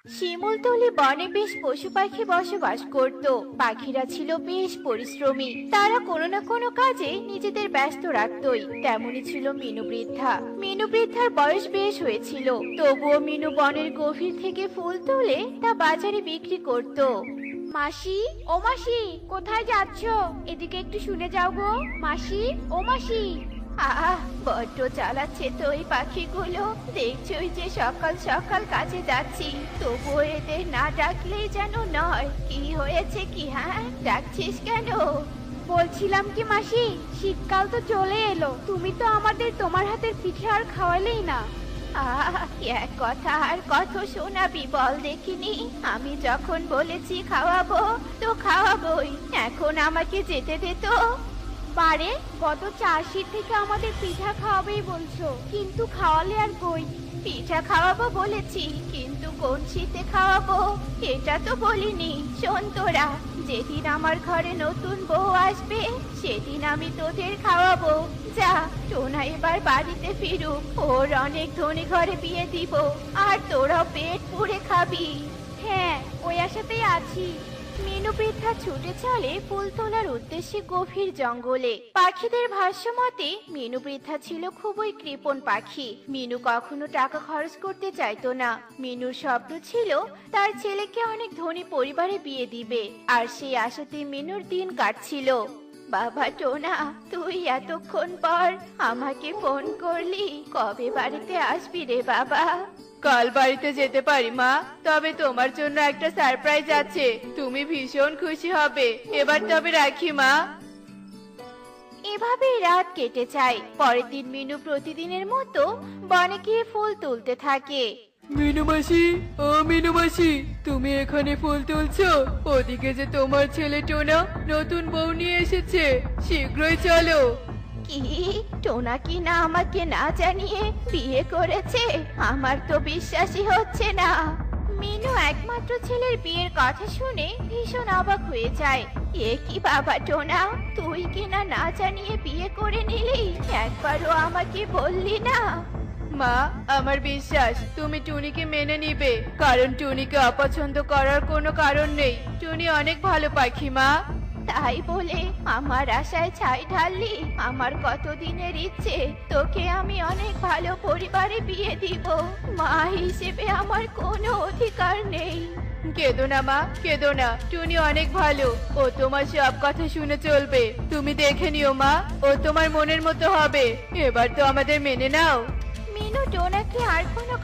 শিমুলতলি বনে বেশ পশু পাখি বসবাস করত। পাখিরা ছিল বেশ পরিশ্রমী, তারা কোনো না কোনো কাজে নিজেদের ব্যস্ত রাখতই। তেমনি ছিল মিনু বৃদ্ধা। মিনু বৃদ্ধার বয়স বেশ হয়েছিল, তবুও মিনু বনের গভীর থেকে ফুল তুলে তা বাজারে বিক্রি করত। মাসি, ও মাসি, কোথায় যাচ্ছো? এদিকে একটু শুনে যাও গো। মাসি, ও মাসি। আহ, বড্ড চালাচ্ছে তো এই পাখিগুলো। দেখছই যে সকাল সকাল কাজে যাচ্ছি, তবুও এদের না ডাকলেই যেন নয়। কি হয়েছে কি? হ্যাঁ, ডাকছিস কেন? বলছিলাম কি মাসি, শীতকাল তো চলে এলো, তুমি তো আমাদের তোমার হাতের পিঠে আর খাওয়ালেই না। আহ, এক কথা আর কত শোনাবি বল দেখিনি? আমি যখন বলেছি খাওয়াবো তো খাওয়াবোই। এখন আমাকে যেতে দে তো। পারে, গত 4 শীত থেকে আমাদের পিঠা খাওয়াবেই বলছো, কিন্তু খাওয়ালে আর কই। পিঠা খাওয়াবো বলেছি, কিন্তু কোন শীতে খাওয়াবো এটা তো বলিনি। শোন তোরা, যেদিন আমার ঘরে নতুন বউ আসবে সেদিন আমি তোদের খাওয়াবো। যা, টোনা এবার বাড়িতে ফিরুক, ওর অনেক ধনী ঘরে বিয়ে দিব, আর তোরাও পেট পুড়ে খাবি। হ্যাঁ, ওই আশাতেই আছি। মিনু বৃদ্ধা ছুটে চলে ফুল তোলার উদ্দেশ্যে গভীর জঙ্গলে। পাখিদের ভাষ্য মতে মিনু বৃদ্ধা ছিল খুবই কৃপণ পাখি। মিনু কখনো টাকা খরচ করতে চাইতো না। মিনুর স্বপ্ন ছিল তার ছেলেকে অনেক ধনী পরিবারে বিয়ে দিবে, আর সেই আশাতে মিনুর দিন কাটছিল। বাবা টোনা, তুই এতক্ষণ পর আমাকে ফোন করলি, কবে বাড়িতে আসবি রে বাবা? কাল বাড়িতে যেতে পারি মা, তবে তোমার জন্য একটা সারপ্রাইজ আছে, তুমি ভীষণ খুশি হবে। এবার তবে রাখি মা। এভাবেই রাত কেটে যায়। পরের দিন মিনু প্রতিদিনের মতো বনে গিয়ে ফুল তুলতে থাকে। মিনু মাসি, ও মিনু মাসি, তুমি এখানে ফুল তুলছো? ওদিকে যে তোমার ছেলে টোনা নতুন বউ নিয়ে এসেছে, শীঘ্রই চলো। কি? টোনা কি না আমাকে না জানিয়ে বিয়ে করেছে? আমার তো বিশ্বাসই হচ্ছে না। মিনু একমাত্র ছেলের বিয়ের কথা শুনে ভীষণ অবাক হয়ে যায়। এ কি বাবা টোনা, তুই কি না না জানিয়ে বিয়ে করে নিলি? একবারও আমাকে বললি না। মা, আমার বিশ্বাস তুমি টুনিকে মেনে নিবে, কারণ টুনিকে অপছন্দ করার কোনো কারণ নেই। টুনি অনেক ভালো পাখি মা। তাই বলে আমার আশায় ছাই ঢাললি? আমার কতদিনের ইচ্ছে তোকে আমি অনেক ভালো পরিবারে বিয়ে দিব। মা হিসেবে আমার কোনো অধিকার নেই। কেঁদো না মা, কেঁদো না। টুনি অনেক ভালো, ও তোমার সব কথা শুনে চলবে। তুমি দেখে নিও মা, ও তোমার মনের মতো হবে। এবার তো আমাদের মেনে নাও। মিনু টোনাকে আর কোনো